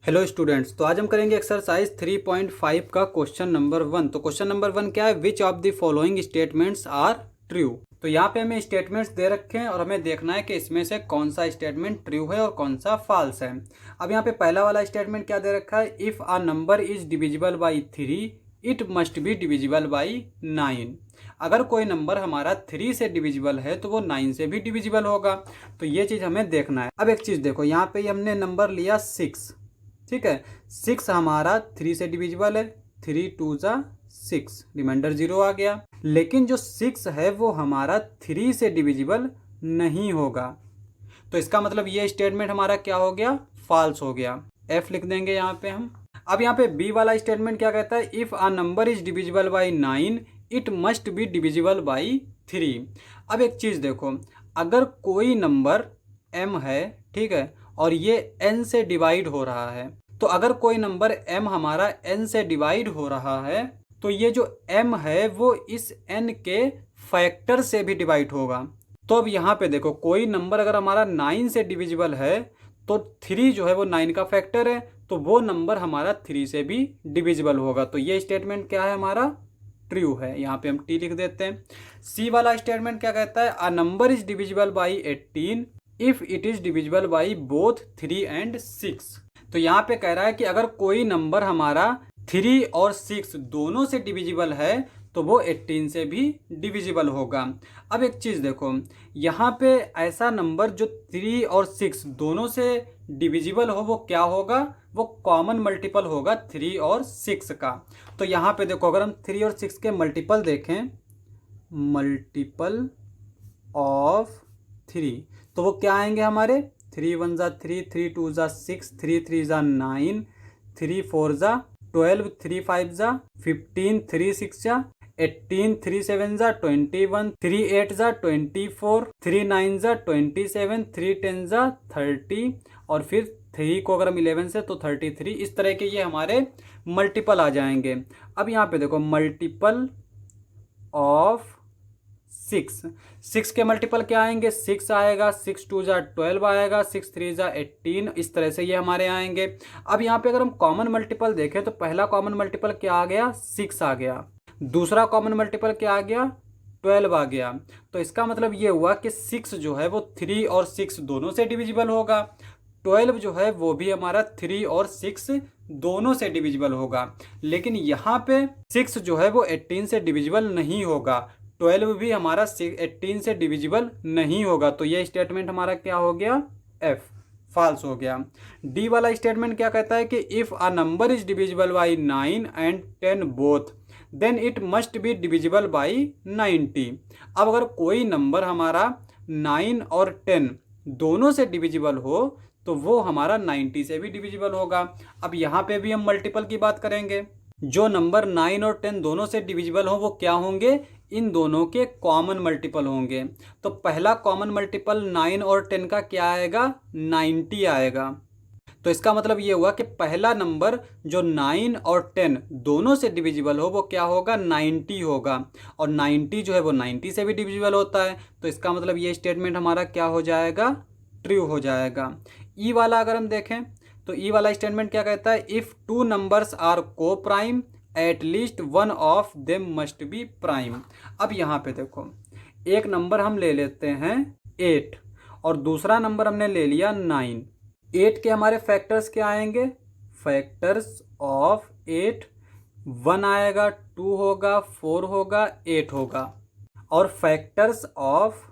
Hello students, तो आज हम करेंगे एक्सरसाइज 3.5 का क्वेश्चन नंबर 1। तो क्वेश्चन नंबर 1 क्या है? Which of the following statements are true. तो यहाँ पे हमें स्टेटमेंट्स दे रखे हैं और हमें देखना है कि इसमें से कौन सा स्टेटमेंट ट्रू है और कौन सा फॉल्स है। अब यहाँ पे पहला वाला स्टेटमेंट क्या दे रखा है? If a number is divisible by 3 it must be divisible by 9। अगर कोई नंबर हमारा 3 से डिविजिबल है तो वो 9 से भी डिविजिबल होगा। तो ये चीज़ हमें देखना है। अब एक चीज़ देखो, यहाँ पे हमने नंबर लिया 6, ठीक है। 6 हमारा 3 से डिविजिबल है, 3 2 जा 6, रिमाइंडर 0 आ गया। लेकिन जो 6 है वो हमारा 3 से डिविजिबल नहीं होगा। तो इसका मतलब ये स्टेटमेंट हमारा क्या हो गया? फॉल्स हो गया। F लिख देंगे यहाँ पे हम। अब यहाँ पे B वाला स्टेटमेंट क्या कहता है? If a number is divisible by 9 it must be divisible by 3। अब एक चीज़ देखो, अगर कोई नंबर m है, ठीक है, और ये n से डिवाइड हो रहा है, तो अगर कोई नंबर m हमारा n से डिवाइड हो रहा है तो ये जो m है वो इस n के फैक्टर से भी डिवाइड होगा। तो अब यहाँ पे देखो, कोई नंबर अगर हमारा 9 से डिविजिबल है तो 3 जो है वो 9 का फैक्टर है, तो वो नंबर हमारा 3 से भी डिविजिबल होगा। तो ये स्टेटमेंट क्या है? हमारा ट्रू है। यहाँ पे हम टी लिख देते हैं। सी वाला स्टेटमेंट क्या कहता है? अ number is divisible by 18 if it is divisible by both 3 and 6। तो यहाँ पे कह रहा है कि अगर कोई नंबर हमारा 3 और 6 दोनों से डिविजिबल है तो वो 18 से भी डिविजिबल होगा। अब एक चीज़ देखो, यहाँ पे ऐसा नंबर जो 3 और 6 दोनों से डिविजिबल हो वो क्या होगा? वो कॉमन मल्टीपल होगा 3 और 6 का। तो यहाँ पे देखो, अगर हम 3 और 6 के मल्टीपल देखें, मल्टीपल ऑफ 3, तो वो क्या आएंगे हमारे? 3 1 जा 3, 3 2 जा 6, 3 3 जा 9, 3 4 जा 12, 3 5 जा 15, 3 6 जा 18, 3 7 जा 21, 3 8 जा 24, 3 9 जा 27, 3 10 जा 30, और फिर 3 को अगर हम 11 से तो 33। इस तरह के ये हमारे मल्टीपल आ जाएंगे। अब यहाँ पे देखो, मल्टीपल ऑफ 6 के मल्टीपल क्या आएंगे? 6 आएगा, 6 2 जा 12 आएगा, 6 3 जा 18। इस तरह से ये हमारे आएंगे। अब यहाँ पे अगर हम कॉमन मल्टीपल देखें तो पहला कॉमन मल्टीपल क्या आ गया? 6 आ गया। दूसरा कॉमन मल्टीपल क्या आ गया? 12 आ गया। तो इसका मतलब ये हुआ कि 6 जो है वो 3 और 6 दोनों से डिविजिबल होगा। 12 जो है वो भी हमारा 3 और 6 दोनों से डिविजिबल होगा। लेकिन यहाँ पे 6 जो है वो 18 से डिविजिबल नहीं होगा। 12 भी हमारा 18 से डिविजिबल नहीं होगा। तो ये स्टेटमेंट हमारा क्या हो गया? F, फॉल्स हो गया। डी वाला स्टेटमेंट क्या कहता है कि if a number is divisible by 9 and 10 both then it must be divisible by 90। अब अगर कोई नंबर हमारा 9 और 10 दोनों से डिविजिबल हो तो वो हमारा 90 से भी डिविजिबल होगा। अब यहाँ पे भी हम मल्टीपल की बात करेंगे। जो नंबर 9 और 10 दोनों से डिविजिबल हो वो क्या होंगे? इन दोनों के कॉमन मल्टीपल होंगे। तो पहला कॉमन मल्टीपल 9 और 10 का क्या आएगा? 90 आएगा। तो इसका मतलब ये हुआ कि पहला नंबर जो 9 और 10 दोनों से डिविजिबल हो वो क्या होगा? 90 होगा। और 90 जो है वो 90 से भी डिविजिबल होता है। तो इसका मतलब ये स्टेटमेंट हमारा क्या हो जाएगा? ट्रू हो जाएगा। ई वाला अगर हम देखें तो ई वाला स्टेटमेंट क्या कहता है? इफ़ टू नंबर्स आर को prime at least one of them must be prime. अब यहाँ पे देखो, एक नंबर हम ले लेते हैं 8 और दूसरा नंबर हमने ले लिया 9। 8 के हमारे फैक्टर्स क्या आएंगे? फैक्टर्स ऑफ 8 1 आएगा, 2 होगा, 4 होगा, 8 होगा। और फैक्टर्स ऑफ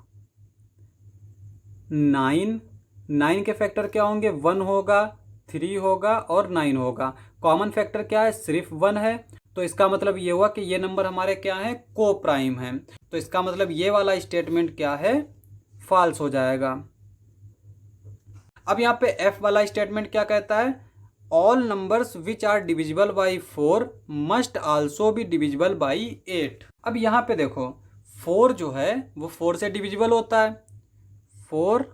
9 के फैक्टर क्या होंगे? 1 होगा, 3 होगा और 9 होगा। कॉमन फैक्टर क्या है? सिर्फ 1 है। तो इसका मतलब ये हुआ कि ये नंबर हमारे क्या है? को प्राइम है। तो इसका मतलब ये वाला स्टेटमेंट क्या है? फॉल्स हो जाएगा। अब यहाँ पे एफ वाला स्टेटमेंट क्या कहता है? All numbers which are divisible by 4 must also be divisible by 8। अब यहाँ पे देखो, 4 जो है वो 4 से डिविजिबल होता है। 4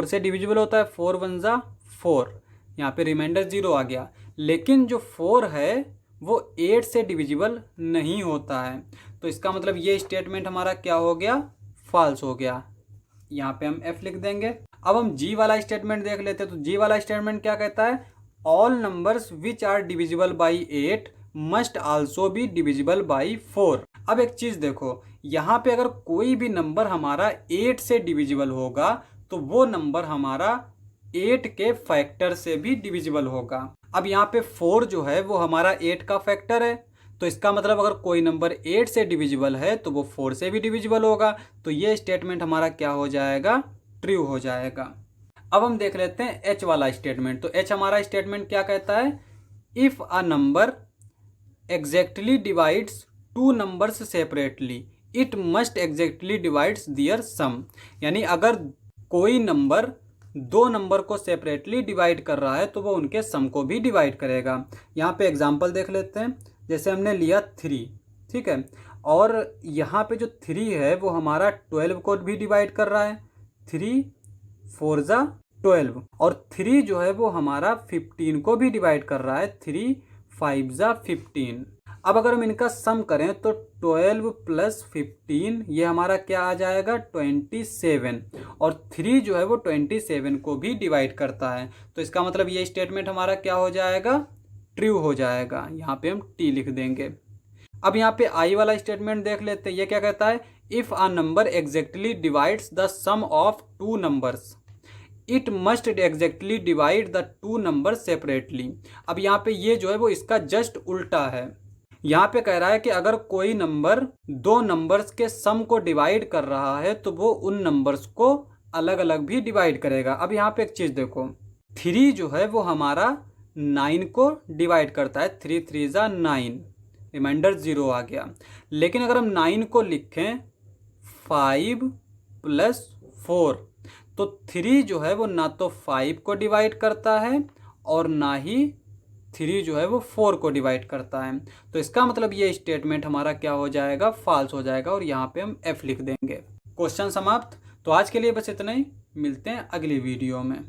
से डिविजिबल होता है। 4 1 जा 4, यहाँ पे रिमाइंडर 0 आ गया। लेकिन जो 4 है वो 8 से डिविजिबल नहीं होता है। तो इसका मतलब ये स्टेटमेंट हमारा क्या हो गया? फॉल्स हो गया। यहाँ पे हम F लिख देंगे। अब हम जी वाला स्टेटमेंट देख लेते हैं। तो जी वाला स्टेटमेंट क्या कहता है, all numbers which are divisible by 8 must also be divisible by 4। अब एक चीज देखो, यहाँ पे अगर कोई भी नंबर हमारा 8 से डिविजिबल होगा तो वो नंबर हमारा 8 के फैक्टर से भी डिविजिबल होगा। अब यहाँ पे 4 जो है वो हमारा 8 का फैक्टर है, तो इसका मतलब अगर कोई नंबर 8 से डिविजिबल है तो वो 4 से भी डिविजिबल होगा। तो ये स्टेटमेंट हमारा क्या हो जाएगा, ट्रू हो जाएगा। अब हम देख लेते हैं एच वाला स्टेटमेंट। तो एच हमारा स्टेटमेंट क्या कहता है, if a number exactly divides two numbers separately it must exactly divides their sum. यानी अगर कोई नंबर दो नंबर को सेपरेटली डिवाइड कर रहा है तो वो उनके सम को भी डिवाइड करेगा। यहाँ पे एग्जांपल देख लेते हैं। जैसे हमने लिया 3, ठीक है, और यहाँ पे जो 3 है वो हमारा 12 को भी डिवाइड कर रहा है, 3 4 जा 12, और 3 जो है वो हमारा 15 को भी डिवाइड कर रहा है, 3 5 जा 15। अब अगर हम इनका सम करें तो 12 प्लस 15 ये हमारा क्या आ जाएगा, 27, और 3 जो है वो 27 को भी डिवाइड करता है। तो इसका मतलब ये स्टेटमेंट हमारा क्या हो जाएगा, ट्रू हो जाएगा। यहाँ पे हम टी लिख देंगे। अब यहाँ पे आई वाला स्टेटमेंट देख लेते हैं। ये क्या कहता है, if a number exactly divides the sum of two numbers it must exactly divide the two number separately. अब यहाँ पे ये जो है वो इसका जस्ट उल्टा है। यहाँ पे कह रहा है कि अगर कोई नंबर दो नंबर्स के सम को डिवाइड कर रहा है तो वो उन नंबर्स को अलग अलग भी डिवाइड करेगा। अब यहाँ पे एक चीज़ देखो, 3 जो है वो हमारा 9 को डिवाइड करता है, 3 3 जा 9, रिमाइंडर 0 आ गया। लेकिन अगर हम 9 को लिखें 5 प्लस 4 तो 3 जो है वो ना तो 5 को डिवाइड करता है और ना ही 3 जो है वो 4 को डिवाइड करता है। तो इसका मतलब ये स्टेटमेंट हमारा क्या हो जाएगा, फॉल्स हो जाएगा, और यहाँ पे हम F लिख देंगे। क्वेश्चन समाप्त। तो आज के लिए बस इतना ही, मिलते हैं अगली वीडियो में।